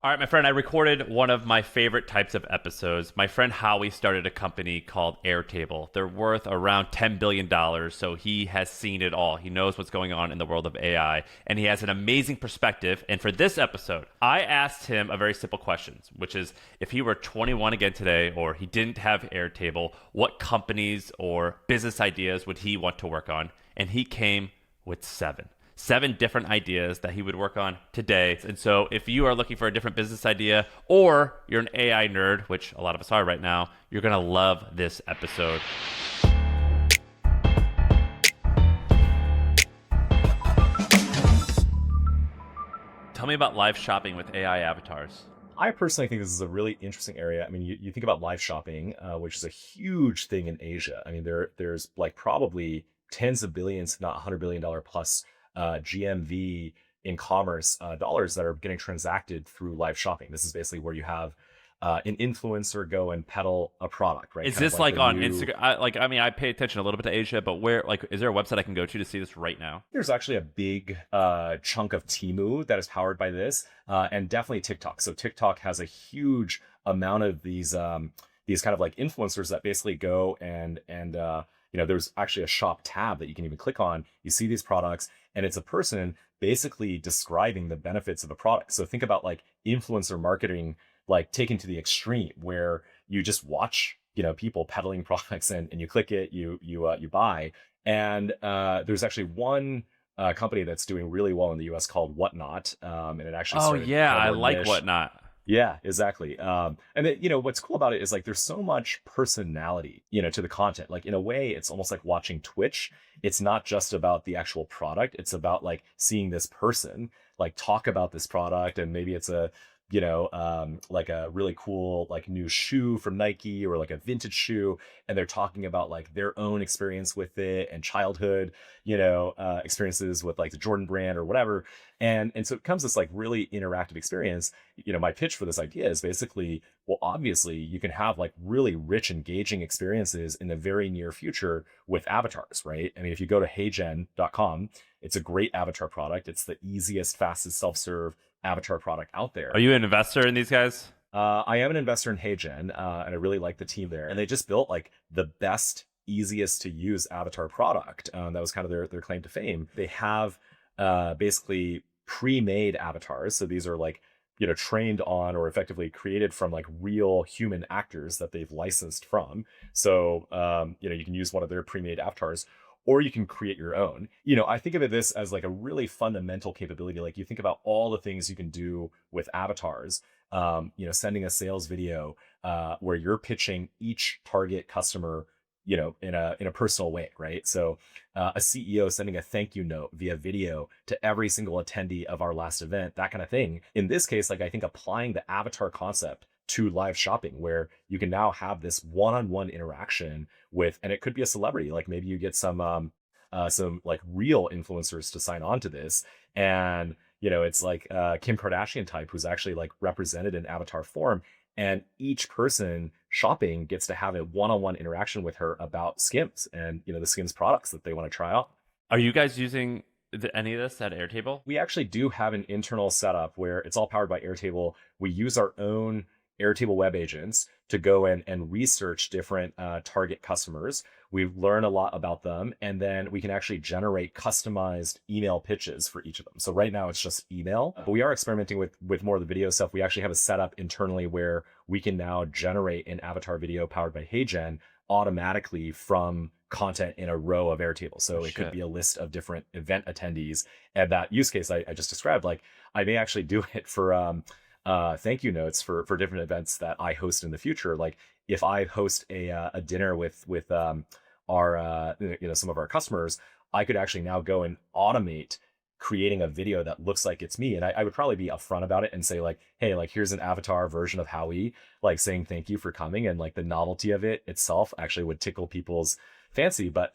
All right, my friend, I recorded one of my favorite types of episodes. My friend Howie started a company called Airtable. They're worth around $10 billion, so he has seen it all. He knows what's going on in the world of AI, and he has an amazing perspective. And for this episode, I asked him a very simple question, which is if he were 21 again today or he didn't have Airtable, what companies or business ideas would he want to work on? And he came with seven different ideas that he would work on today. And so if you are looking for a different business idea or you're an AI nerd, which a lot of us are right now, you're going to love this episode. Tell me about live shopping with AI avatars. I personally think this is a really interesting area. I mean, you think about live shopping, which is a huge thing in Asia. I mean, there's like probably tens of billions, if not $100 billion plus GMV in commerce dollars that are getting transacted through live shopping. This is basically where you have an influencer go and peddle a product, right? Is this like on Instagram? I pay attention a little bit to Asia, but where, is there a website I can go to see this right now? There's actually a big chunk of Temu that is powered by this, and definitely TikTok. So TikTok has a huge amount of these kind of like influencers that basically go and there's actually a shop tab that you can even click on. You see these products, and it's a person basically describing the benefits of a product. So think about like influencer marketing, like taken to the extreme, where you just watch, people peddling products and you click it, you buy. And there's actually one company that's doing really well in the US called Whatnot, and it actually started I like niche. Whatnot. Yeah, exactly. And then, what's cool about it is like there's so much personality, to the content. Like in a way, it's almost like watching Twitch. It's not just about the actual product. It's about like seeing this person like talk about this product, and maybe it's a like a really cool like new shoe from Nike or like a vintage shoe, and they're talking about like their own experience with it and childhood experiences with like the Jordan brand or whatever, and so it becomes this like really interactive experience. My pitch for this idea is basically, well, obviously you can have like really rich, engaging experiences in the very near future with avatars, right? I mean, if you go to heygen.com, it's a great avatar product. It's the easiest, fastest self-serve avatar product out there. Are you an investor in these guys? I am an investor in HeyGen, and I really like the team there. And they just built like the best, easiest to use avatar product. That was kind of their claim to fame. They have basically pre-made avatars. So these are like, trained on or effectively created from like real human actors that they've licensed from. So, you can use one of their pre-made avatars, or you can create your own. I think of this as like a really fundamental capability. Like you think about all the things you can do with avatars, sending a sales video where you're pitching each target customer, in a personal way, right? So a CEO sending a thank you note via video to every single attendee of our last event, that kind of thing. In this case, like I think applying the avatar concept to live shopping, where you can now have this one-on-one interaction with, and it could be a celebrity, like maybe you get some like real influencers to sign on to this, and it's like Kim Kardashian type who's actually like represented in avatar form, and each person shopping gets to have a one-on-one interaction with her about Skims and the Skims products that they want to try out. Are you guys using any of this at Airtable? We actually do have an internal setup where it's all powered by Airtable. We use our own Airtable web agents to go in and research different target customers. We learn a lot about them, and then we can actually generate customized email pitches for each of them. So right now it's just email, but we are experimenting with more of the video stuff. We actually have a setup internally where we can now generate an avatar video powered by HeyGen automatically from content in a row of Airtable. So it could be a list of different event attendees. And that use case I just described, like I may actually do it for thank you notes for different events that I host in the future. Like if I host a dinner with our some of our customers, I could actually now go and automate creating a video that looks like it's me. And I would probably be upfront about it and say like, hey, like here's an avatar version of Howie, like saying thank you for coming, and like the novelty of it itself actually would tickle people's fancy. But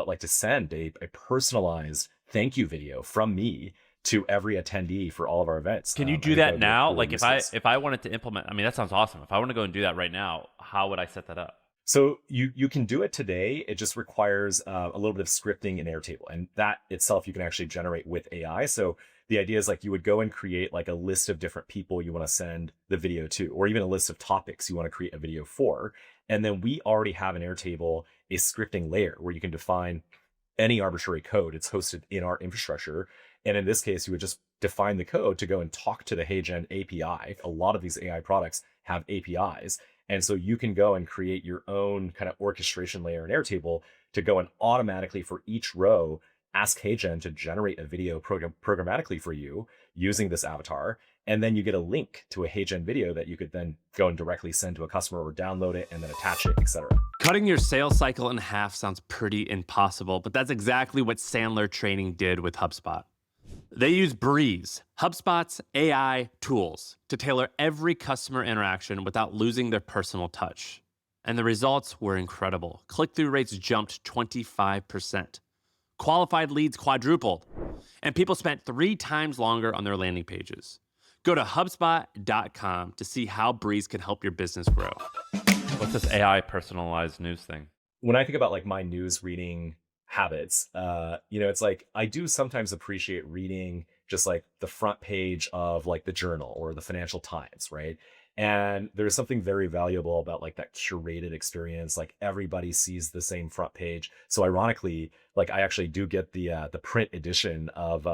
like to send a personalized thank you video from me to every attendee for all of our events. Can you do that now? Like if I wanted to implement, I mean, that sounds awesome. If I want to go and do that right now, how would I set that up? So you can do it today. It just requires a little bit of scripting in Airtable, and that itself you can actually generate with AI. So the idea is like you would go and create like a list of different people you want to send the video to, or even a list of topics you want to create a video for. And then we already have in Airtable a scripting layer where you can define any arbitrary code. It's hosted in our infrastructure. And in this case, you would just define the code to go and talk to the HeyGen API. A lot of these AI products have APIs. And so you can go and create your own kind of orchestration layer in Airtable to go and automatically for each row, ask HeyGen to generate a video programmatically for you using this avatar. And then you get a link to a HeyGen video that you could then go and directly send to a customer or download it and then attach it, etc. Cutting your sales cycle in half sounds pretty impossible, but that's exactly what Sandler Training did with HubSpot. They use Breeze, HubSpot's AI tools, to tailor every customer interaction without losing their personal touch. And the results were incredible. Click-through rates jumped 25%. Qualified leads quadrupled. And people spent 3 times longer on their landing pages. Go to HubSpot.com to see how Breeze can help your business grow. What's this AI personalized news thing? When I think about like my news reading habits, it's like I do sometimes appreciate reading just like the front page of like the Journal or the Financial Times, right? And there's something very valuable about like that curated experience. Like everybody sees the same front page. So ironically, like I actually do get the print edition of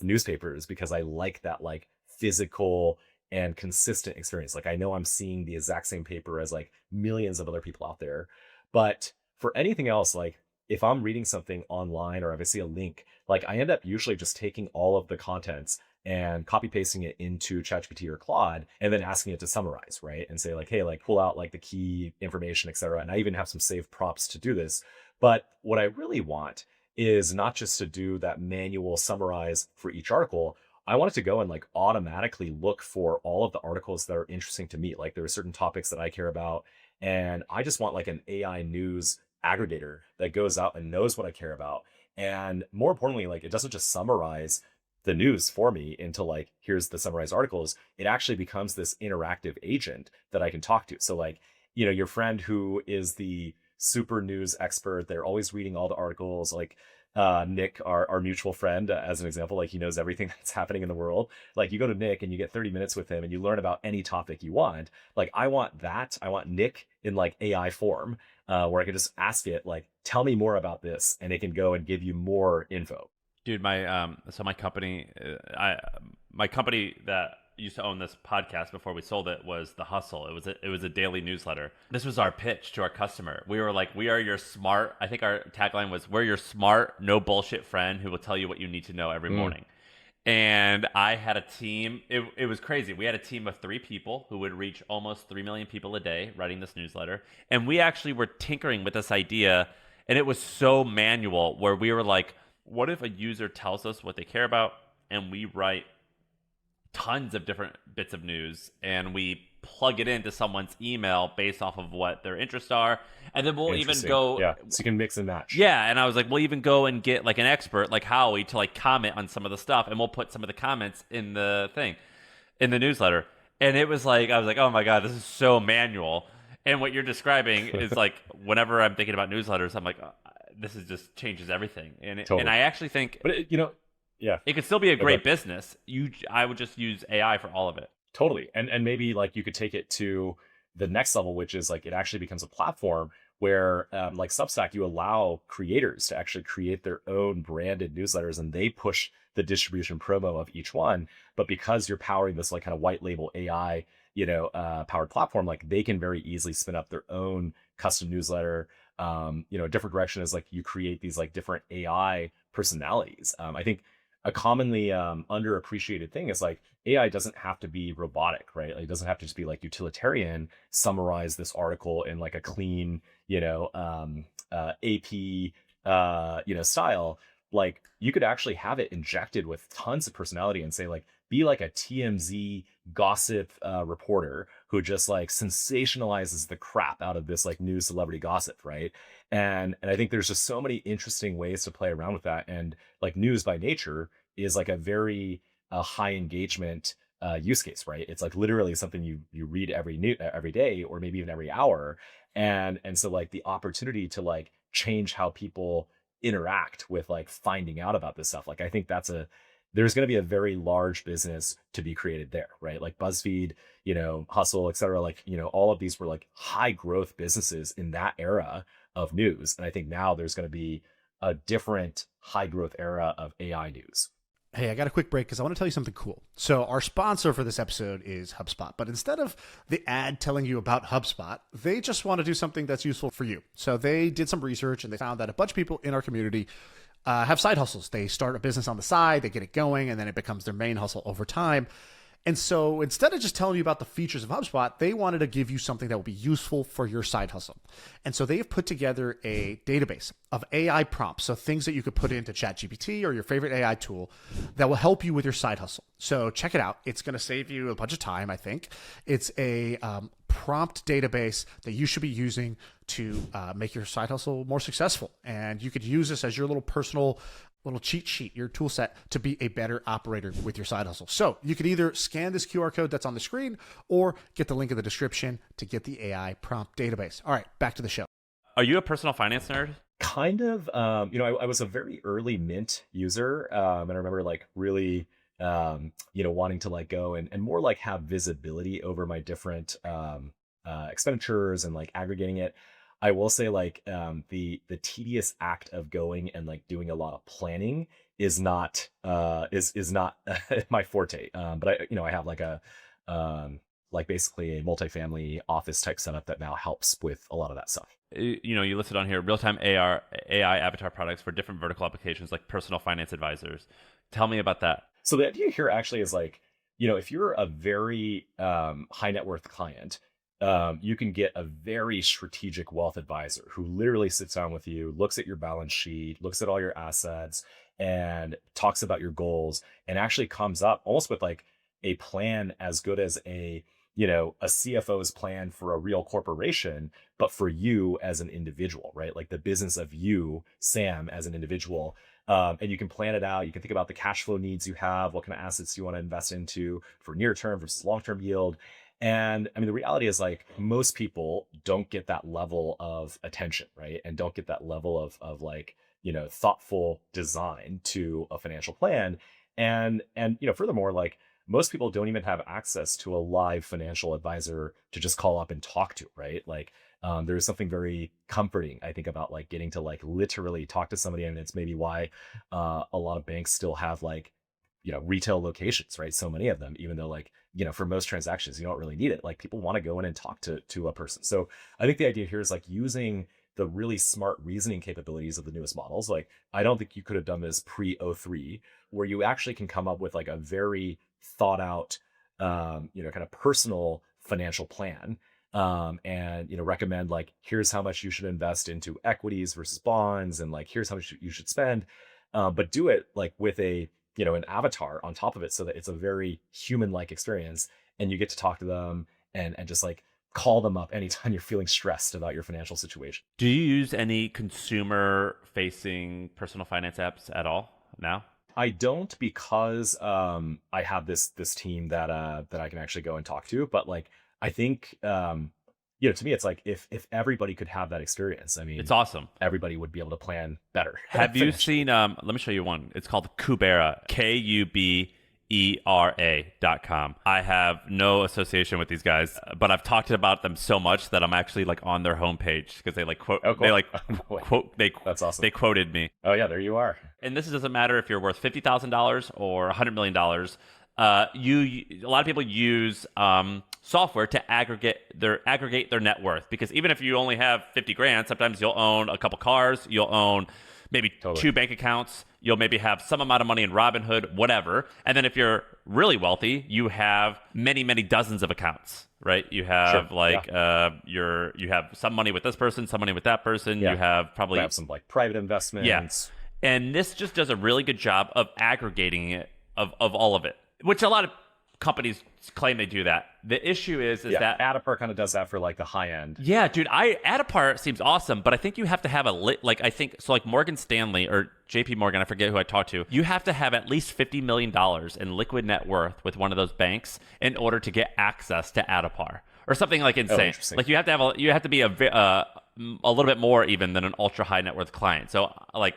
newspapers because I like that like physical and consistent experience. Like I know I'm seeing the exact same paper as like millions of other people out there. But for anything else, like if I'm reading something online or if I see a link, like I end up usually just taking all of the contents and copy pasting it into ChatGPT or Claude and then asking it to summarize, right? And say like, hey, like pull out like the key information, et cetera. And I even have some saved prompts to do this. But what I really want is not just to do that manual summarize for each article. I want it to go and like automatically look for all of the articles that are interesting to me. Like there are certain topics that I care about. And I just want like an AI news aggregator that goes out and knows what I care about. And more importantly, like it doesn't just summarize the news for me into like, here's the summarized articles. It actually becomes this interactive agent that I can talk to. So like, your friend who is the super news expert, they're always reading all the articles, like Nick, our mutual friend, as an example, like he knows everything that's happening in the world. Like you go to Nick and you get 30 minutes with him and you learn about any topic you want. Like I want that. I want Nick in like AI form, where I can just ask it, like, tell me more about this. And it can go and give you more info. Dude, my company, my company that used to own this podcast before we sold it was The Hustle. It was a daily newsletter. This was our pitch to our customer. We were like, we are your smart. I think our tagline was, we're your smart, no bullshit friend who will tell you what you need to know every morning. And I had a team. It was crazy. We had a team of 3 people who would reach almost 3 million people a day writing this newsletter. And we actually were tinkering with this idea, and it was so manual, where we were like, what if a user tells us what they care about and we write tons of different bits of news and we plug it into someone's email based off of what their interests are, and then we'll even go, so you can mix and match. And I was like, we'll even go and get like an expert like Howie to like comment on some of the stuff, and we'll put some of the comments in the newsletter. And it was like, I was like, oh my god, this is so manual. And what you're describing is like, whenever I'm thinking about newsletters, I'm like, this is just changes everything. And Totally. And I actually think, but it could still be a great business. I would just use AI for all of it. Totally. And maybe like you could take it to the next level, which is like it actually becomes a platform where like Substack, you allow creators to actually create their own branded newsletters and they push the distribution promo of each one. But because you're powering this like kind of white label AI, powered platform, like they can very easily spin up their own custom newsletter. A different direction is like you create these like different AI personalities. I think a commonly underappreciated thing is like AI doesn't have to be robotic, right? Like, it doesn't have to just be like utilitarian, summarize this article in like a clean, AP, style. Like you could actually have it injected with tons of personality and say like, be like a TMZ gossip reporter who just like sensationalizes the crap out of this like new celebrity gossip, right? And I think there's just so many interesting ways to play around with that. And like news by nature is like a very high engagement use case, right? It's like literally something you read every day or maybe even every hour. And so like the opportunity to like change how people interact with like finding out about this stuff. Like I think that's there's going to be a very large business to be created there, right? Like BuzzFeed, Hustle, et cetera. Like, all of these were like high growth businesses in that era of news. And I think now there's going to be a different high growth era of AI news. Hey, I got a quick break because I want to tell you something cool. So our sponsor for this episode is HubSpot, but instead of the ad telling you about HubSpot, they just want to do something that's useful for you. So they did some research and they found that a bunch of people in our community have side hustles. They start a business on the side, they get it going, and then it becomes their main hustle over time. And so instead of just telling you about the features of HubSpot, they wanted to give you something that will be useful for your side hustle. And so they have put together a database of AI prompts, so things that you could put into ChatGPT or your favorite AI tool that will help you with your side hustle. So check it out. It's going to save you a bunch of time, I think. It's a prompt database that you should be using to make your side hustle more successful. And you could use this as your little personal little cheat sheet, your tool set to be a better operator with your side hustle. So you could either scan this QR code that's on the screen or get the link in the description to get the AI prompt database. All right, back to the show. Are you a personal finance nerd? Kind of. I was a very early Mint user, and I remember like really, wanting to like go and more like have visibility over my different expenditures and like aggregating it. I will say like the tedious act of going and like doing a lot of planning is not is not my forte. But I have like a like basically a multifamily office type setup that now helps with a lot of that stuff. You listed on here real-time AI avatar products for different vertical applications like personal finance advisors. Tell me about that. So the idea here actually is like, if you're a very high net worth client, you can get a very strategic wealth advisor who literally sits down with you, looks at your balance sheet, looks at all your assets, and talks about your goals, and actually comes up almost with like a plan as good as a CFO's plan for a real corporation, but for you as an individual, right? Like the business of you, Sam, as an individual. And you can plan it out. You can think about the cash flow needs you have, what kind of assets you want to invest into for near term versus long-term yield. And I mean, the reality is like most people don't get that level of attention, right? And don't get that level of like, thoughtful design to a financial plan. And furthermore, like most people don't even have access to a live financial advisor to just call up and talk to, right? Like there's something very comforting, I think, about like getting to like literally talk to somebody. And it's maybe why a lot of banks still have like, retail locations, right? So many of them, even though like, for most transactions, you don't really need it. Like people want to go in and talk to a person. So I think the idea here is like using the really smart reasoning capabilities of the newest models. Like I don't think you could have done this pre O3, where you actually can come up with like a very thought out, kind of personal financial plan. And recommend like, here's how much you should invest into equities versus bonds, and like here's how much you should spend, but do it like with a an avatar on top of it, so that it's a very human-like experience, and you get to talk to them and just like call them up anytime you're feeling stressed about your financial situation. Do you use any consumer-facing personal finance apps at all now? I don't, because I have this team that I can actually go and talk to. But like I think to me it's like if everybody could have that experience, I mean, it's awesome. Everybody would be able to plan better. Have you seen let me show you one. It's called Kubera, KUBERA.com. I have no association with these guys, but I've talked about them so much that I'm actually like on their homepage because they like quote. Oh, cool. They like quote. That's awesome. They quoted me. Oh yeah, there you are. And this doesn't matter if you're worth $50,000 or $100 million. A lot of people use software to aggregate their net worth, because even if you only have 50 grand, sometimes you'll own a couple cars, you'll own maybe two bank accounts, you'll maybe have some amount of money in Robinhood, whatever. And then if you're really wealthy, you have many dozens of accounts, right? You have you have some money with this person, some money with that person. You have probably some like private investments. Yeah. And this just does a really good job of aggregating it of all of it, which a lot of companies claim they do that. The issue is that Adapar kind of does that for like the high end. Yeah, dude, Adapar seems awesome, but I think you have to have like Morgan Stanley or JP Morgan, I forget who I talked to. You have to have at least $50 million in liquid net worth with one of those banks in order to get access to Adapar, or something like insane. Like you have to be a little bit more even than an ultra high net worth client. So like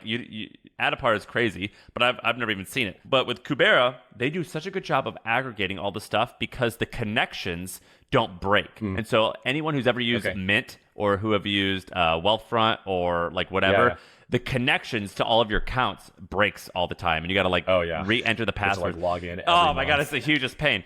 Adapar is crazy, but I've never even seen it. But with Kubera, they do such a good job of aggregating all the stuff because the connections don't break. And so anyone who's ever used Mint or who have used Wealthfront or like whatever, the connections to all of your accounts breaks all the time, and you got to like re-enter the password. Like log in. Oh my god, it's the hugest pain.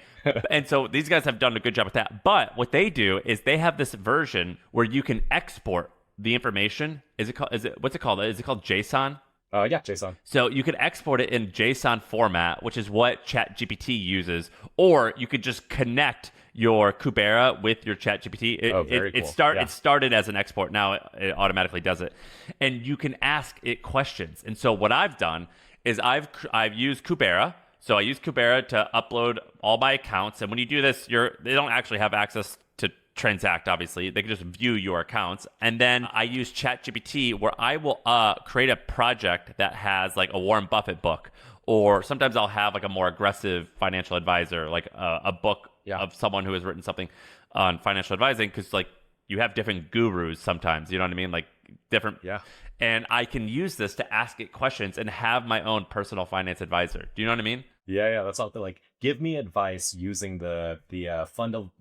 And so these guys have done a good job with that. But what they do is they have this version where you can export the information. What's it called? Is it called JSON? Yeah, JSON. So you could export it in JSON format, which is what ChatGPT uses, or you could just connect your Kubera with your ChatGPT. It started as an export. Now it automatically does it, and you can ask it questions. And so what I've done is I've used Kubera. So I use Kubera to upload all my accounts, and when you do this, they don't actually have access to transact, obviously. They can just view your accounts. And then I use ChatGPT where I will create a project that has like a Warren Buffett book, or sometimes I'll have like a more aggressive financial advisor, like a book of someone who has written something on financial advising, because like you have different gurus sometimes, you know what I mean? Like different. Yeah. And I can use this to ask it questions and have my own personal finance advisor. Do you know what I mean? Yeah, that's something like give me advice using the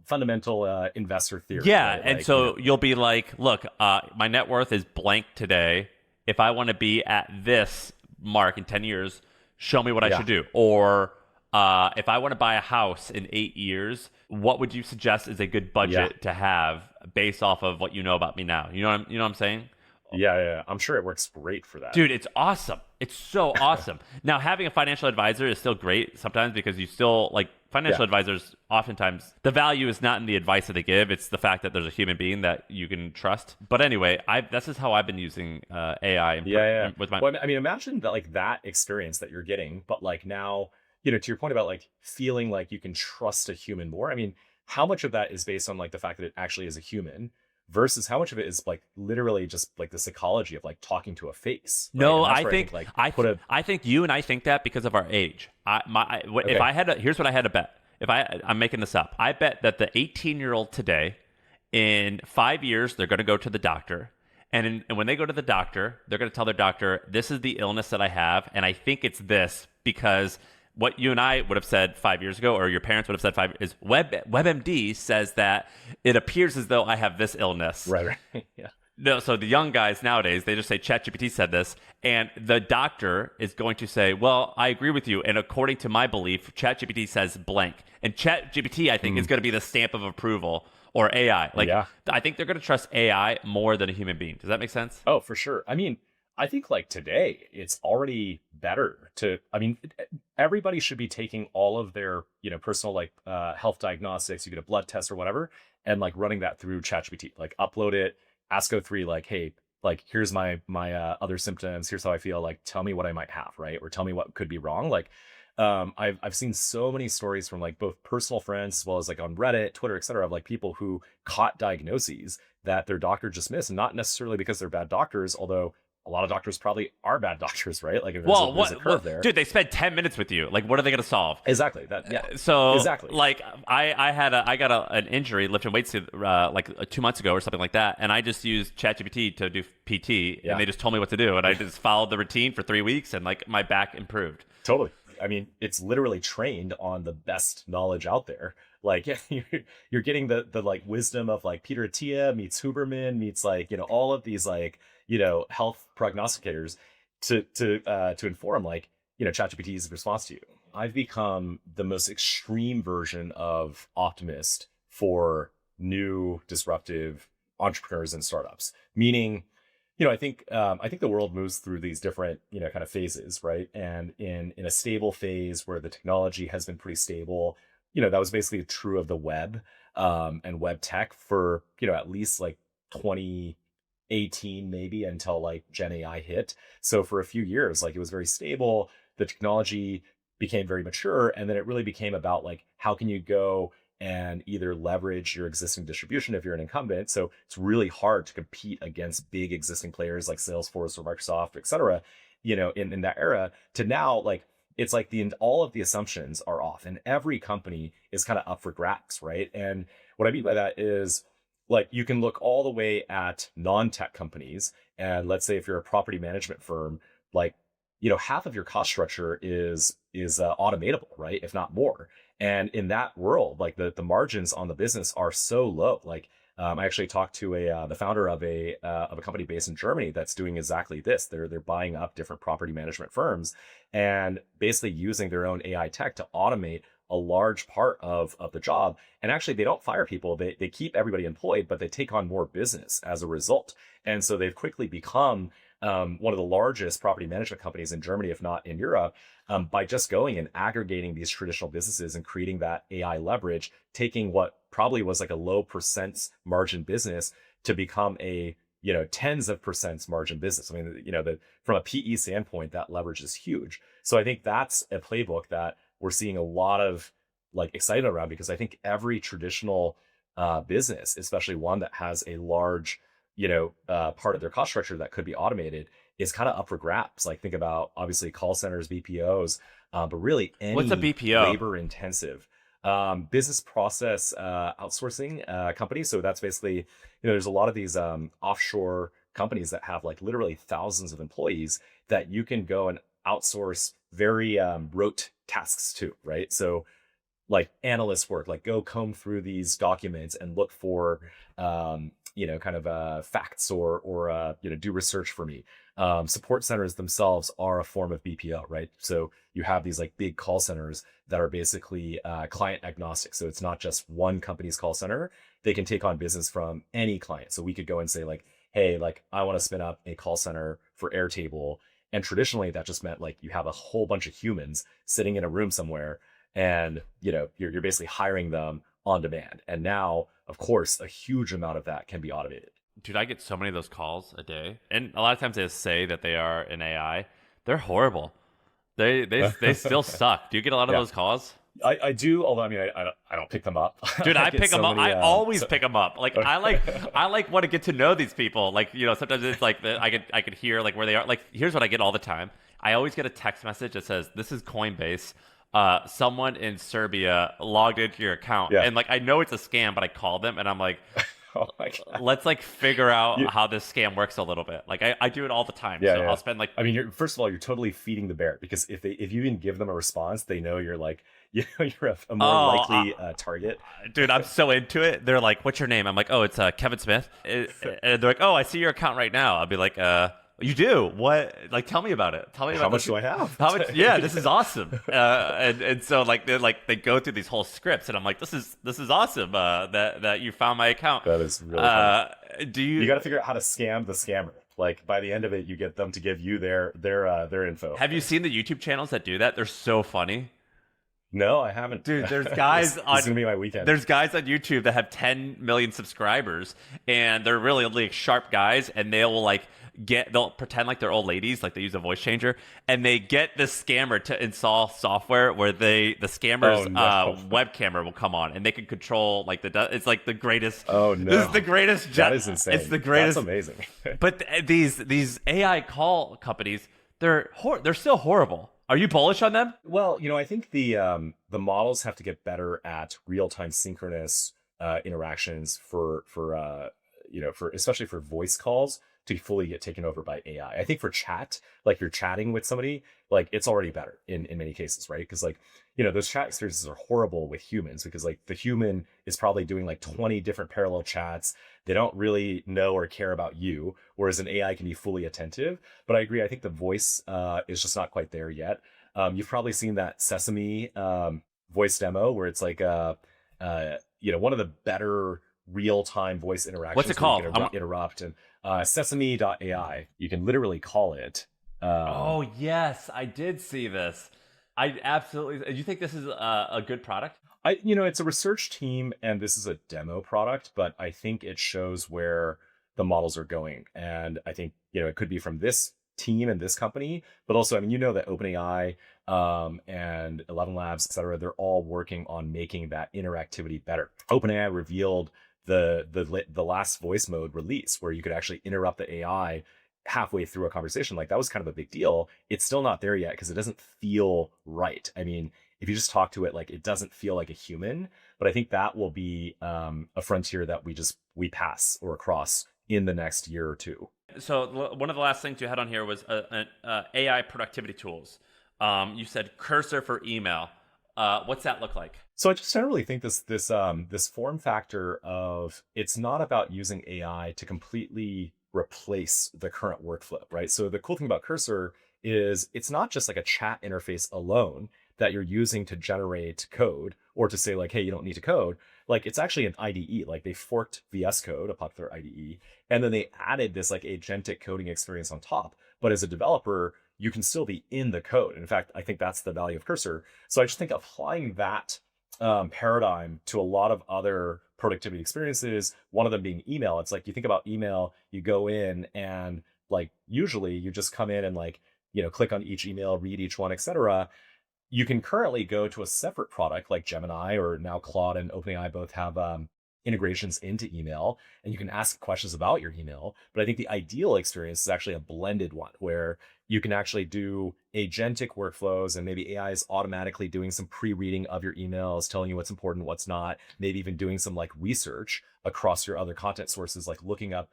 fundamental investor theory. Yeah, right? And like, so you'll be like, look, my net worth is blank today. If I want to be at this mark in 10 years, show me what I should do. Or if I want to buy a house in 8 years, what would you suggest is a good budget to have based off of what you know about me now? You know what I'm saying? Yeah. I'm sure it works great for that. Dude, it's awesome. It's so awesome. Now, having a financial advisor is still great sometimes because you still, like, financial advisors, oftentimes, the value is not in the advice that they give. It's the fact that there's a human being that you can trust. But anyway, this is how I've been using AI. With my... Well, I mean, imagine that, like, that experience that you're getting, but, like, now, you know, to your point about, like, feeling like you can trust a human more. I mean, how much of that is based on, like, the fact that it actually is a human versus how much of it is like literally just like the psychology of like talking to a face? Right? No, I think you and I think that because of our age. If I had here's what I had to bet. I'm making this up. I bet that the 18-year-old today, in 5 years, they're going to go to the doctor. And when they go to the doctor, they're going to tell their doctor, this is the illness that I have. And I think it's this because what you and I would have said 5 years ago, or your parents would have said is WebMD says that it appears as though I have this illness. Right. Yeah. No, so the young guys nowadays, they just say ChatGPT said this, and the doctor is going to say, well, I agree with you, and according to my belief, ChatGPT says blank. And ChatGPT, I think, is going to be the stamp of approval, or AI. I think they're going to trust AI more than a human being. Does that make sense? Oh, for sure. I mean, I think like today, it's already better everybody should be taking all of their, you know, personal like health diagnostics, you get a blood test or whatever, and like running that through ChatGPT, like upload it, ask O3, like, hey, like, here's my other symptoms, here's how I feel, like, tell me what I might have, right? Or tell me what could be wrong. Like, I've seen so many stories from like both personal friends as well as like on Reddit, Twitter, etc., of like people who caught diagnoses that their doctor just missed, and not necessarily because they're bad doctors, although a lot of doctors probably are bad doctors, right? Like, if there's a curve there. Dude, they spend 10 minutes with you. Like, what are they going to solve? Exactly. Like, I got an injury lifting weights 2 months ago or something like that, and I just used ChatGPT to do PT, and they just told me what to do, and I just followed the routine for 3 weeks, and like my back improved. Totally. I mean, it's literally trained on the best knowledge out there. Like, you're getting the like wisdom of like Peter Attia meets Huberman meets like, you know, all of these like, you know, health prognosticators to inform like, you know, ChatGPT's response to you. I've become the most extreme version of optimist for new disruptive entrepreneurs and startups. Meaning, you know, I think the world moves through these different, you know, kind of phases, right? And in a stable phase where the technology has been pretty stable, you know, that was basically true of the web and web tech for, you know, at least like 2018 maybe, until like Gen AI hit. So for a few years, like, it was very stable. The technology became very mature, and then it really became about like, how can you go and either leverage your existing distribution if you're an incumbent. So it's really hard to compete against big existing players like Salesforce or Microsoft, et cetera, you know, in that era, to now, like, it's like all of the assumptions are off and every company is kind of up for grabs, right? And what I mean by that is, like, you can look all the way at non-tech companies, and let's say if you're a property management firm, like, half of your cost structure is automatable, right? If not more. And in that world, like the margins on the business are so low. Like I actually talked to the founder of a company based in Germany that's doing exactly this. They're buying up different property management firms and basically using their own AI tech to automate a large part of the job. And actually, they don't fire people. They keep everybody employed, but they take on more business as a result. And so they've quickly become one of the largest property management companies in Germany, if not in Europe, by just going and aggregating these traditional businesses and creating that AI leverage, taking what probably was like a low percent margin business to become a tens of percents margin business. I mean, from a PE standpoint, that leverage is huge. So I think that's a playbook that we're seeing a lot of like excitement around, because I think every traditional business, especially one that has a large part of their cost structure that could be automated, is kind of up for grabs. Like think about obviously call centers, BPOs, but really any What's a BPO? labor intensive business process outsourcing company. So that's basically, there's a lot of these offshore companies that have like literally thousands of employees that you can go and outsource very rote tasks to, right? So like analyst work, like go comb through these documents and look for facts or do research for me. Support centers themselves are a form of BPO, right? So you have these like big call centers that are basically client agnostic. So it's not just one company's call center. They can take on business from any client. So we could go and say like, hey, like I want to spin up a call center for Airtable. And traditionally that just meant like you have a whole bunch of humans sitting in a room somewhere and you're basically hiring them on demand. And now, of course, a huge amount of that can be automated. Dude, I get so many of those calls a day, and a lot of times they say that they are an AI. They're horrible. They still suck. Do you get a lot of those calls? I do, although I mean I don't pick them up. Dude, I pick them up. I always pick them up. Like I want to get to know these people. Like sometimes it's like I could hear like where they are. Like here's what I get all the time. I always get a text message that says, "This is Coinbase. Someone in Serbia logged into your account," and like I know it's a scam, but I call them and I'm like, oh my God. Let's like figure out how this scam works a little bit. Like I do it all the time. I'll spend like, I mean, first of all, you're totally feeding the bear, because if you even give them a response, they know you're like, you're a more likely target. Dude, I'm so into it. They're like, "What's your name?" I'm like, "Oh, it's Kevin Smith." And they're like, "Oh, I see your account right now." I'll be like, "You do? What? Like, tell me about it. Tell me about how much do I have? How much? Yeah, this is awesome." And so like they go through these whole scripts, and I'm like, "This is awesome. That you found my account." That is really funny. You got to figure out how to scam the scammer. Like by the end of it, you get them to give you their info. Have you seen the YouTube channels that do that? They're so funny. No, I haven't. Dude, there's guys this is gonna be my weekend. There's guys on YouTube that have 10 million subscribers, and they're really like sharp guys, and they'll pretend like they're old ladies, like they use a voice changer, and they get the scammer to install software where the scammer's web camera will come on, and they can control like it's like the greatest. Oh no, this is the greatest. That is insane. It's the greatest. That's amazing. But these AI call companies, they're still horrible. Are you bullish on them? Well, I think the models have to get better at real-time synchronous interactions for especially for voice calls to fully get taken over by AI. I think for chat, like you're chatting with somebody, like it's already better in many cases, right? Because like, those chat experiences are horrible with humans, because like the human is probably doing like 20 different parallel chats. They don't really know or care about you, whereas an AI can be fully attentive. But I agree. I think the voice is just not quite there yet. You've probably seen that Sesame voice demo where it's like, one of the better real-time voice interactions. What's it called? Interrupt and Sesame.ai. You can literally call it. Oh yes, I did see this. I absolutely. Do you think this is a good product? It's a research team and this is a demo product, but I think it shows where the models are going. And I think, it could be from this team and this company, but also, that OpenAI and 11 Labs, et cetera, they're all working on making that interactivity better. OpenAI revealed the last voice mode release where you could actually interrupt the AI halfway through a conversation. Like that was kind of a big deal. It's still not there yet because it doesn't feel right. I mean, if you just talk to it, like it doesn't feel like a human, but I think that will be a frontier that we pass or cross in the next year or two. So one of the last things you had on here was AI productivity tools. You said Cursor for email. What's that look like? So I just generally think this form factor of, it's not about using AI to completely replace the current workflow, right? So the cool thing about Cursor is it's not just like a chat interface alone that you're using to generate code or to say like, hey, you don't need to code. Like it's actually an IDE. Like they forked VS Code, a popular IDE, and then they added this like agentic coding experience on top. But as a developer, you can still be in the code. In fact, I think that's the value of Cursor. So I just think applying that paradigm to a lot of other productivity experiences, one of them being email. It's like you think about email, you go in and like usually you just come in and like, click on each email, read each one, etc. You can currently go to a separate product like Gemini, or now Claude and OpenAI both have integrations into email, and you can ask questions about your email. But I think the ideal experience is actually a blended one where you can actually do agentic workflows, and maybe AI is automatically doing some pre-reading of your emails, telling you what's important, what's not, maybe even doing some like research across your other content sources, like looking up,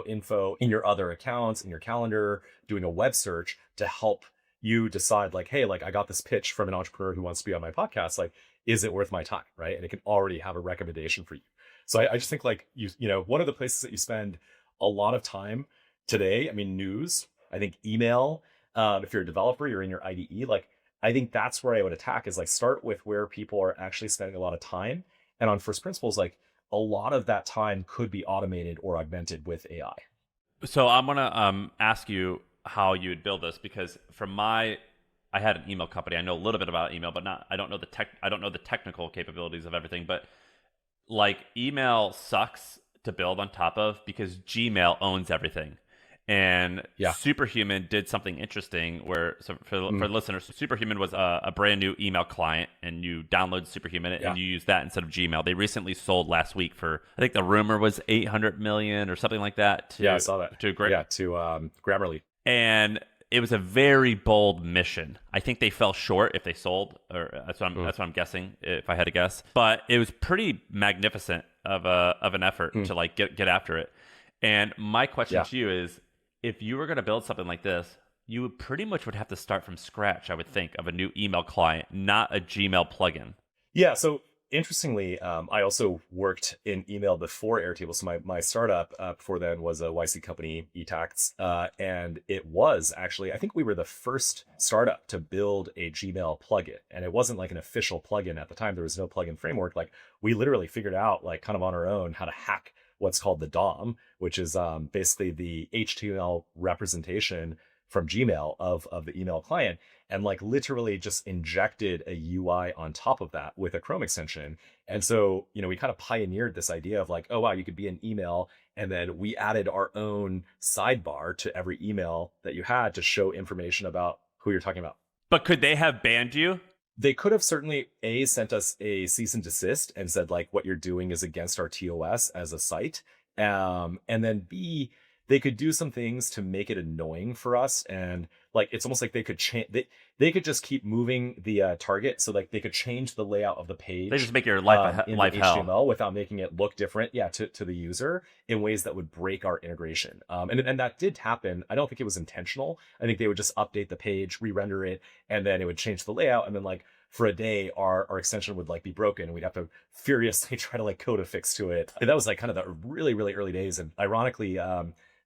info in your other accounts, in your calendar, doing a web search to help you decide like, hey, like I got this pitch from an entrepreneur who wants to be on my podcast. Like, is it worth my time? Right. And it can already have a recommendation for you. So I just think like one of the places that you spend a lot of time today, I mean, news, I think email, if you're a developer, you're in your IDE, like, I think that's where I would attack, is like start with where people are actually spending a lot of time. And on first principles, like a lot of that time could be automated or augmented with AI. So I'm gonna ask you how you would build this, because I had an email company. I know a little bit about email, but I don't know the technical capabilities of everything. But like email sucks to build on top of because Gmail owns everything. And Yeah. Superhuman did something interesting where, so for listeners, Superhuman was a brand new email client, and you download Superhuman and you use that instead of Gmail. They recently sold last week for, I think the rumor was 800 million or something like that. I saw that. To Grammarly. And it was a very bold mission. I think they fell short if they sold, or that's what I'm guessing if I had to guess. But it was pretty magnificent of an effort to like get after it. And my question to you is, if you were going to build something like this, you would pretty much have to start from scratch, I would think, of a new email client, not a Gmail plugin. Yeah. So interestingly, I also worked in email before Airtable. So my startup before then was a YC company, eTax. And it was actually, I think we were the first startup to build a Gmail plugin. And it wasn't like an official plugin at the time. There was no plugin framework. Like we literally figured out like kind of on our own how to hack what's called the DOM, which is basically the HTML representation from Gmail of the email client, and like literally just injected a UI on top of that with a Chrome extension. And so, we kind of pioneered this idea of like, oh, wow, you could be an email. And then we added our own sidebar to every email that you had to show information about who you're talking about. But could they have banned you? They could have certainly sent us a cease and desist and said like what you're doing is against our TOS as a site. And then B, they could do some things to make it annoying for us. And like, it's almost like they could change, they could just keep moving the target. So like they could change the layout of the page. They just make your life in life the hell. HTML without making it look different. Yeah. To the user in ways that would break our integration. And that did happen. I don't think it was intentional. I think they would just update the page, re-render it, and then it would change the layout. And then like for a day, our extension would like be broken, and we'd have to furiously try to like code a fix to it. And that was like kind of the really, really early days. And ironically,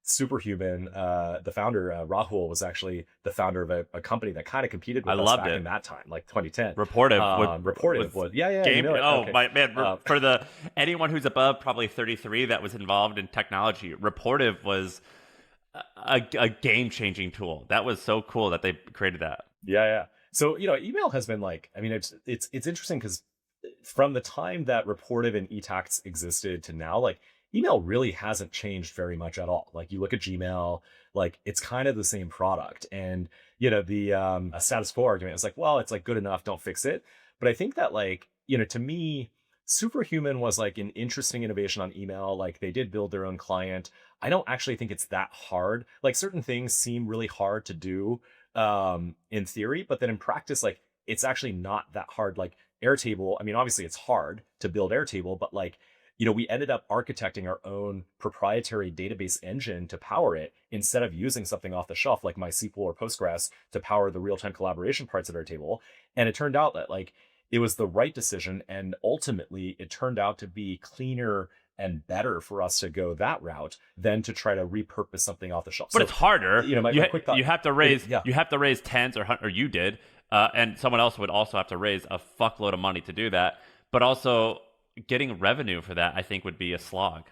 Superhuman, the founder, Rahul, was actually the founder of a company that kind of competed with us back in that time, like 2010. Rapportive was yeah. Game, okay. My man, for anyone who's above probably 33 that was involved in technology, Rapportive was a game-changing tool. That was so cool that they created that. Yeah. So, email has been like, I mean, it's interesting because from the time that Rapportive and eTax existed to now, like email really hasn't changed very much at all. Like you look at Gmail, like it's kind of the same product. And, the status quo argument is like, well, it's like good enough, don't fix it. But I think that like, to me, Superhuman was like an interesting innovation on email. Like they did build their own client. I don't actually think it's that hard. Like certain things seem really hard to do in theory, but then in practice, like it's actually not that hard. Like Airtable, I mean, obviously it's hard to build Airtable, but like we ended up architecting our own proprietary database engine to power it instead of using something off the shelf like MySQL or Postgres to power the real-time collaboration parts of Airtable. And it turned out that like it was the right decision. And ultimately it turned out to be cleaner and better for us to go that route than to try to repurpose something off the shelf. But it's harder. My quick thought, you have to raise tens or you did, and someone else would also have to raise a fuckload of money to do that. But also getting revenue for that, I think, would be a slog.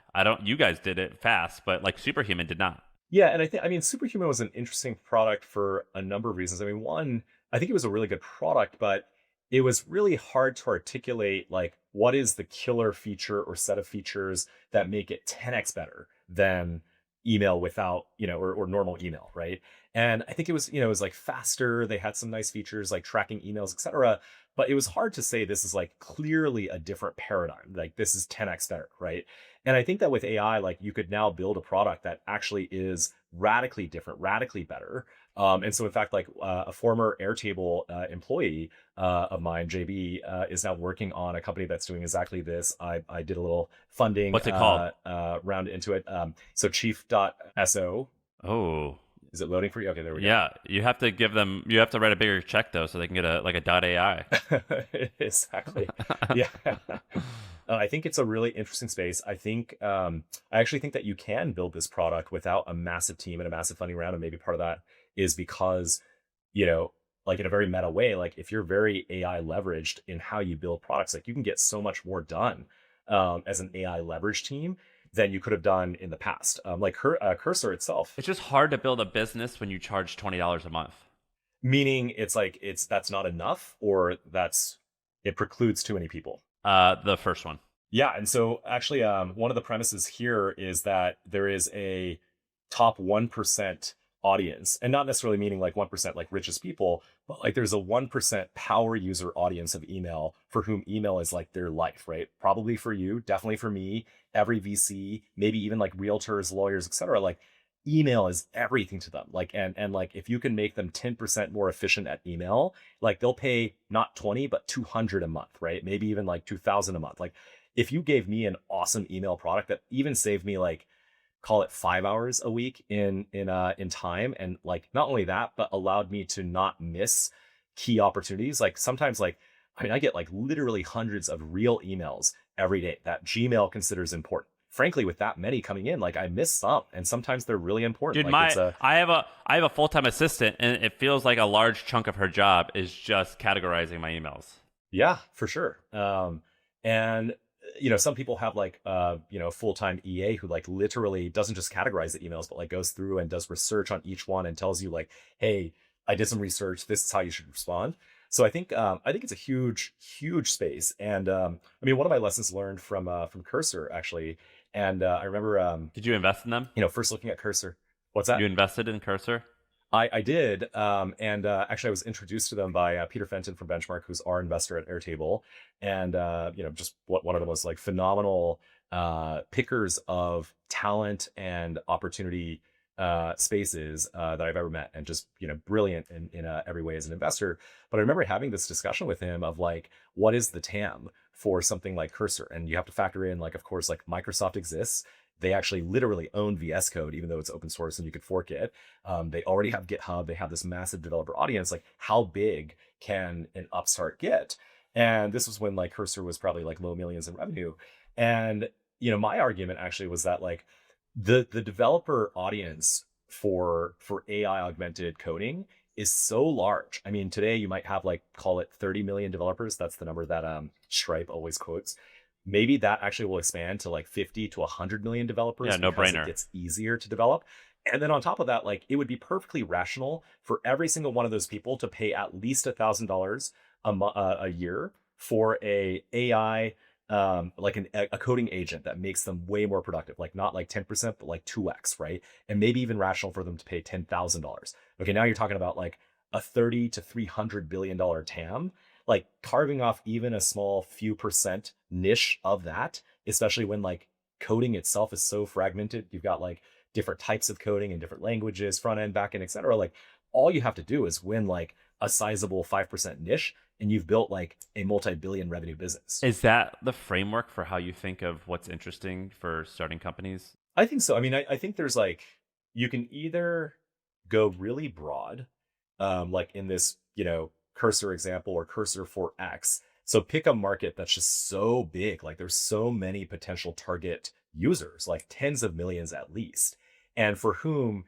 You guys did it fast, but like Superhuman did not. Yeah, and I mean, Superhuman was an interesting product for a number of reasons. I mean, one, I think it was a really good product, but it was really hard to articulate like what is the killer feature or set of features that make it 10x better than email without, or normal email, right? And I think it was, it was like faster. They had some nice features like tracking emails, etc. But it was hard to say this is like clearly a different paradigm. Like this is 10x better, right? And I think that with AI, like you could now build a product that actually is radically different, radically better. And so in fact, like a former Airtable employee of mine, JB, is now working on a company that's doing exactly this. I did a little funding. What's it called? Round into it. So chief.so. Oh. Is it loading for you? Okay, there we go. Yeah, you have to write a bigger check though, so they can get a .ai. Exactly. Yeah. I think it's a really interesting space. I actually think that you can build this product without a massive team and a massive funding round. And maybe part of that is because, like in a very meta way, like if you're very AI leveraged in how you build products, like you can get so much more done as an AI leverage team than you could have done in the past. Like Cursor itself. It's just hard to build a business when you charge $20 a month. Meaning that's not enough, or it precludes too many people. The first one. Yeah, and so actually, one of the premises here is that there is a top 1% audience, and not necessarily meaning like 1% like richest people, but like there's a 1% power user audience of email for whom email is like their life, right? Probably for you, definitely for me, every VC, maybe even like realtors, lawyers, etc. Like email is everything to them. Like, and like if you can make them 10% more efficient at email, like they'll pay not 20, but 200 a month, right? Maybe even like 2,000 a month. Like if you gave me an awesome email product that even saved me like, call it 5 hours a week in time, and like not only that, but allowed me to not miss key opportunities. Like sometimes, like I mean, I get like literally hundreds of real emails every day that Gmail considers important. Frankly, with that many coming in, like I miss some, and sometimes they're really important. Dude, like I have a full-time assistant, and it feels like a large chunk of her job is just categorizing my emails. Yeah, for sure. And some people have like full-time EA who like literally doesn't just categorize the emails, but like goes through and does research on each one and tells you like, hey, I did some research, this is how you should respond. So I think it's a huge space. And I mean, one of my lessons learned from Cursor actually, and I remember did you invest in them? First looking at Cursor. What's that? You invested in Cursor? I did, and actually I was introduced to them by Peter Fenton from Benchmark, who's our investor at Airtable, and just one of the most like phenomenal pickers of talent and opportunity spaces that I've ever met, and just brilliant in every way as an investor. But I remember having this discussion with him of like, what is the TAM for something like Cursor? And you have to factor in like, of course, like Microsoft exists. They actually literally own VS Code, even though it's open source and you could fork it. They already have GitHub. They have this massive developer audience. Like, how big can an upstart get? And this was when like Cursor was probably like low millions in revenue. And my argument actually was that like the developer audience for AI augmented coding is so large. I mean, today you might have like, call it 30 million developers. That's the number that Stripe always quotes. Maybe that actually will expand to like 50 to 100 million developers. Yeah, no brainer. It gets easier to develop. And then on top of that, like it would be perfectly rational for every single one of those people to pay at least $1,000 a year for a AI, like a coding agent that makes them way more productive, like not like 10%, but like 2x, right? And maybe even rational for them to pay $10,000. Okay, now you're talking about like a 30 to $300 billion TAM. Like carving off even a small few percent niche of that, especially when like coding itself is so fragmented. You've got like different types of coding and different languages, front end, back end, etc. Like all you have to do is win like a sizable 5% niche, and you've built like a multi-billion revenue business. Is that the framework for how you think of what's interesting for starting companies? I think so. I mean, I think there's like, you can either go really broad, like in this, cursor example or cursor for X. So pick a market that's just so big, like there's so many potential target users, like tens of millions at least, and for whom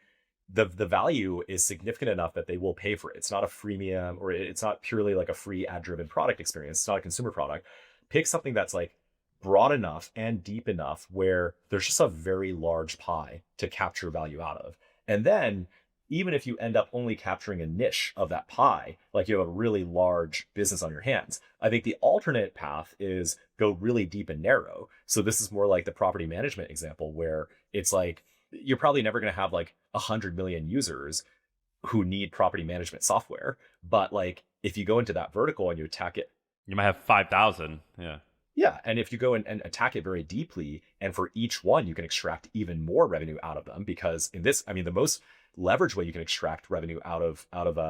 the value is significant enough that they will pay for it. It's not a freemium, or it's not purely like a free ad driven product experience. It's not a consumer product. Pick something that's like broad enough and deep enough where there's just a very large pie to capture value out of. And then even if you end up only capturing a niche of that pie, like you have a really large business on your hands, I think the alternate path is go really deep and narrow. So this is more like the property management example, where it's like, you're probably never going to have like 100 million users who need property management software. But like, if you go into that vertical and you attack it, You might have 5,000. Yeah. yeah. And if you go and attack it very deeply, and for each one, you can extract even more revenue out of them. Because in this, I mean, the most leverage way you can extract revenue out of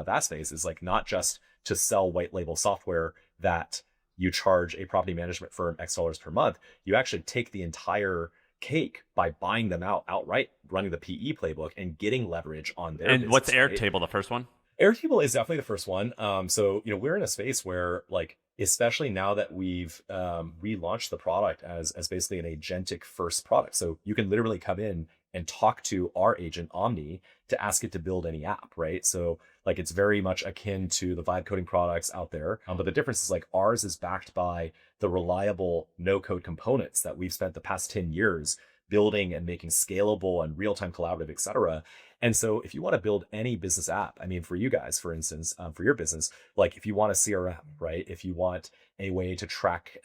that space is like not just to sell white label software that you charge a property management firm X dollars per month. You actually take the entire cake by buying them outright, running the PE playbook, and getting leverage on their And business, what's right? Airtable, the first one? Airtable is definitely the first one. So we're in a space where, like, especially now that we've relaunched the product as basically an agentic first product. So you can literally come in and talk to our agent Omni to ask it to build any app, right? So like, it's very much akin to the vibe coding products out there. But the difference is like, ours is backed by the reliable no code components that we've spent the past 10 years building and making scalable and real-time collaborative, et cetera. And so if you want to build any business app, I mean, for you guys, for instance, for your business, like if you want a CRM, right? If you want a way to track,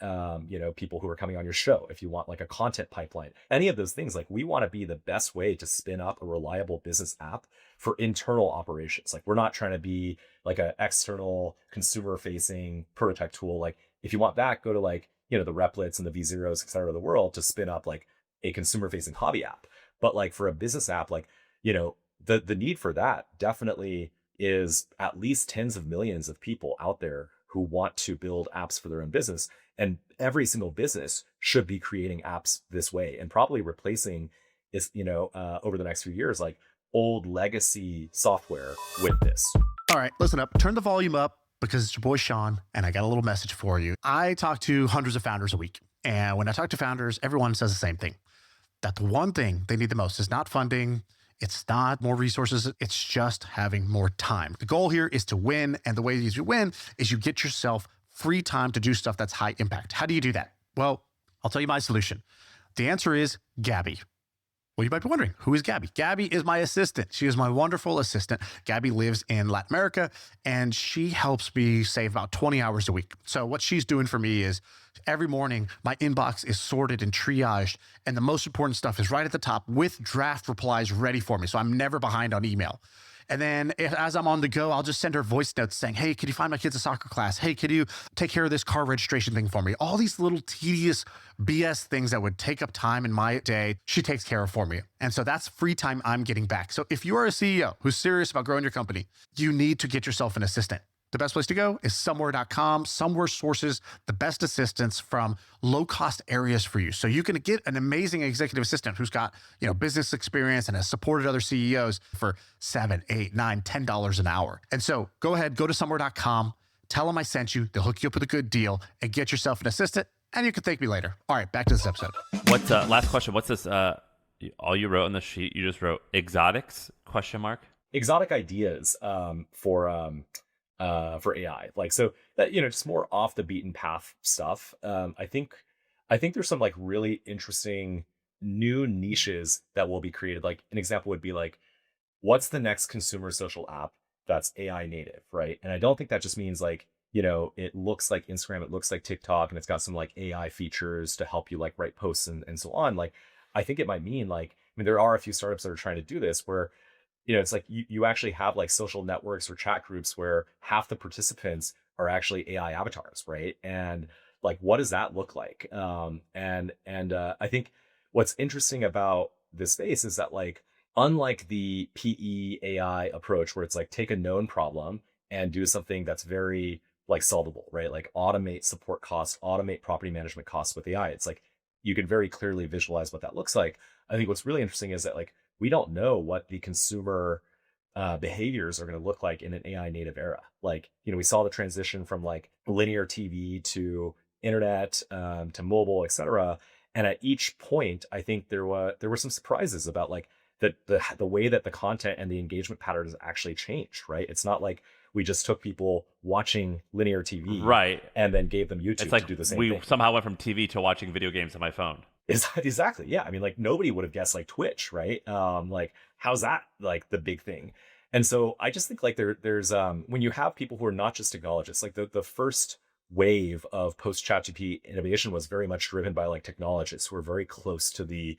people who are coming on your show, if you want like a content pipeline, any of those things, like we want to be the best way to spin up a reliable business app for internal operations. Like, we're not trying to be like an external consumer facing prototype tool. Like, if you want that, go to like, the Replits and the V0s, et cetera, of the world to spin up like a consumer facing hobby app. But like for a business app, like, the need for that definitely is at least tens of millions of people out there who want to build apps for their own business. And every single business should be creating apps this way, and probably replacing is, over the next few years, like old legacy software with this. All right, listen up. Turn the volume up, because it's your boy Shaan, and I got a little message for you. I talk to hundreds of founders a week. And when I talk to founders, everyone says the same thing, that the one thing they need the most is not funding. It's not more resources. It's just having more time. The goal here is to win. And the way you win is you get yourself free time to do stuff that's high impact. How do you do that? Well, I'll tell you my solution. The answer is Gabby. Well, you might be wondering, who is Gabby? Gabby is my assistant. She is my wonderful assistant. Gabby lives in Latin America, and she helps me save about 20 hours a week. So what she's doing for me is every morning, my inbox is sorted and triaged, and the most important stuff is right at the top with draft replies ready for me. So I'm never behind on email. And then as I'm on the go, I'll just send her voice notes saying, hey, could you find my kids a soccer class? Hey, could you take care of this car registration thing for me? All these little tedious BS things that would take up time in my day, she takes care of for me. And so that's free time I'm getting back. So if you are a CEO who's serious about growing your company, you need to get yourself an assistant. The best place to go is somewhere.com. Somewhere sources the best assistants from low-cost areas for you. So you can get an amazing executive assistant who's got, business experience and has supported other CEOs for $7, $8, $9, $10 an hour. And so go ahead, go to somewhere.com, tell them I sent you, they'll hook you up with a good deal, and get yourself an assistant, and you can thank me later. All right, back to this episode. What's last question? What's this? All you wrote on the sheet, you just wrote exotics ? Exotic ideas for AI. Like, so that, just more off the beaten path stuff. I think there's some like really interesting new niches that will be created. Like, an example would be like, what's the next consumer social app that's AI native, right? And I don't think that just means like, it looks like Instagram, it looks like TikTok, and it's got some like AI features to help you like write posts and so on. Like, I think it might mean like, there are a few startups that are trying to do this where, it's like you actually have like social networks or chat groups where half the participants are actually AI avatars, right? And like, what does that look like? I think what's interesting about this space is that, like, unlike the PE AI approach where it's like take a known problem and do something that's very like solvable, right? Like automate support costs, automate property management costs with AI. It's like you can very clearly visualize what that looks like. I think what's really interesting is that like we don't know what the consumer behaviors are going to look like in an AI native era. Like, we saw the transition from like linear TV to internet, to mobile, etc. And at each point, I think there were some surprises about like the way that the content and the engagement patterns actually changed, right? It's not like we just took people watching linear TV right and then gave them YouTube it's like to do the same we thing. somehow went from TV to watching video games on my phone. Exactly. Yeah. I mean, like nobody would have guessed like Twitch, right? Like how's that like the big thing? And so I just think like there's when you have people who are not just technologists, like the first wave of post ChatGPT innovation was very much driven by like technologists who were very close to the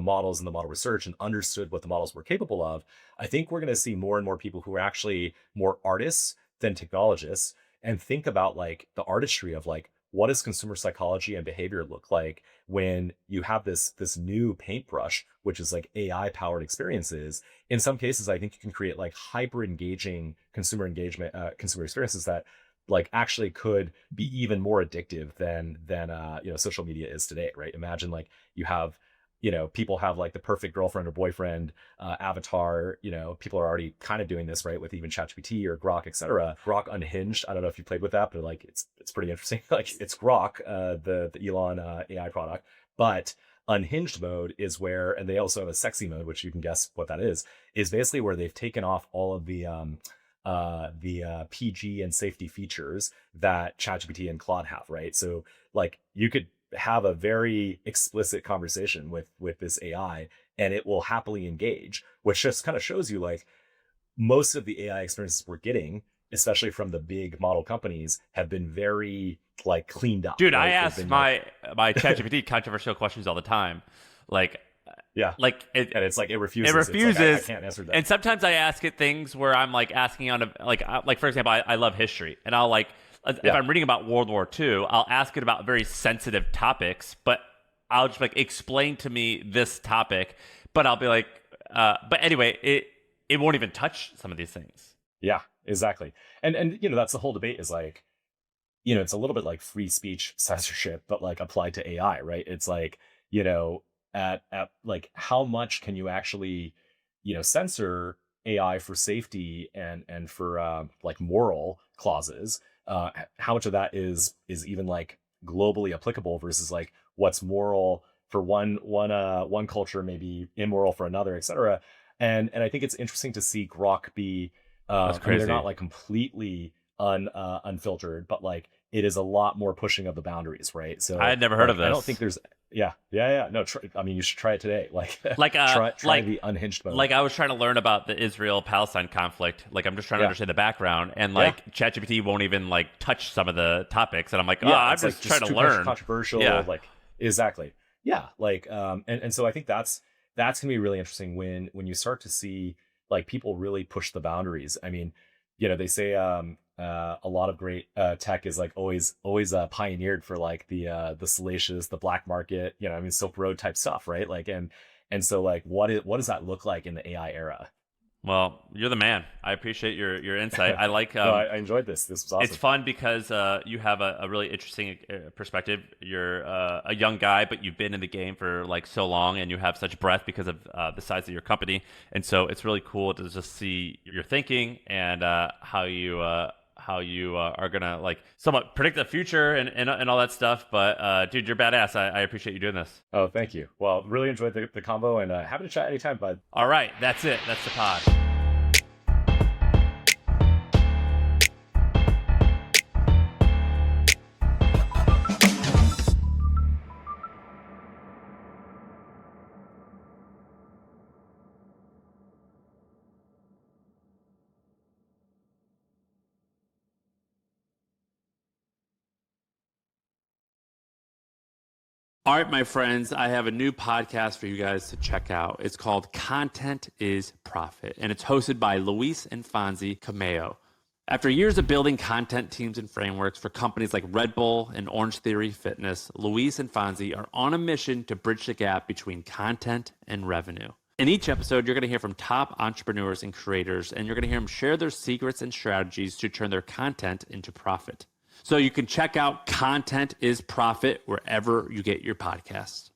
models and the model research and understood what the models were capable of. I think we're going to see more and more people who are actually more artists than technologists and think about like the artistry of like what does consumer psychology and behavior look like when you have this new paintbrush, which is like AI powered experiences. In some cases, I think you can create like hyper engaging consumer engagement, consumer experiences that like actually could be even more addictive than social media is today, right? Imagine like you have people have like the perfect girlfriend or boyfriend avatar. People are already kind of doing this, right, with even ChatGPT or Grok, etc. Grok Unhinged, I don't know if you played with that, but like it's pretty interesting. Like it's Grok, the Elon AI product, but Unhinged mode is where, and they also have a sexy mode, which you can guess what that is basically where they've taken off all of the PG and safety features that ChatGPT and Claude have, right? So like you could have a very explicit conversation with this AI and it will happily engage, which just kind of shows you like most of the AI experiences we're getting, especially from the big model companies, have been very like cleaned up. Dude, right? I ask my ChatGPT controversial questions all the time. Like, yeah, like and it's like it refuses. It's like, I can't answer that. And sometimes I ask it things where I'm like asking on a like for example, I love history, and I'll like if I'm reading about World War II, I'll ask it about very sensitive topics, but I'll just like explain to me this topic, but I'll be like, but anyway, it won't even touch some of these things. Yeah, exactly. And that's the whole debate is like, it's a little bit like free speech censorship, but like applied to AI, right? It's like, at like how much can you actually, censor AI for safety and for like moral clauses? How much of that is even like globally applicable versus like what's moral for one culture, maybe immoral for another, etc. And I think it's interesting to see Grok be That's I mean, crazy. they're not like completely unfiltered, but like it is a lot more pushing of the boundaries, right? So I had never heard of this. I don't think there's yeah. No, I mean, you should try it today. Like try like the unhinged mode. Like I was trying to learn about the Israel-Palestine conflict. Like I'm just trying to understand the background, and like ChatGPT won't even like touch some of the topics, and I'm like, I'm just trying to learn. Controversial, like exactly. Yeah, like and so I think that's gonna be really interesting when you start to see like people really push the boundaries. I mean, they say a lot of great tech is like always pioneered for like the salacious, the black market, I mean, Silk Road type stuff, right? Like and so like what does that look like in the AI era? Well, you're the man. I appreciate your insight. I like. No, I enjoyed this. This was awesome. It's fun because you have a really interesting perspective. You're a young guy, but you've been in the game for like so long, and you have such breadth because of the size of your company. And so it's really cool to just see your thinking and how you are gonna like somewhat predict the future and all that stuff. But dude, you're badass. I appreciate you doing this. Oh, thank you. Well, really enjoyed the combo, and happy to chat anytime, bud. All right, that's it. That's the pod. All right, my friends, I have a new podcast for you guys to check out. It's called Content is Profit, and it's hosted by Luis and Fonzie Cameo. After years of building content teams and frameworks for companies like Red Bull and Orange Theory Fitness, Luis and Fonzie are on a mission to bridge the gap between content and revenue. In each episode, you're going to hear from top entrepreneurs and creators, and you're going to hear them share their secrets and strategies to turn their content into profit. So you can check out Content is Profit wherever you get your podcasts.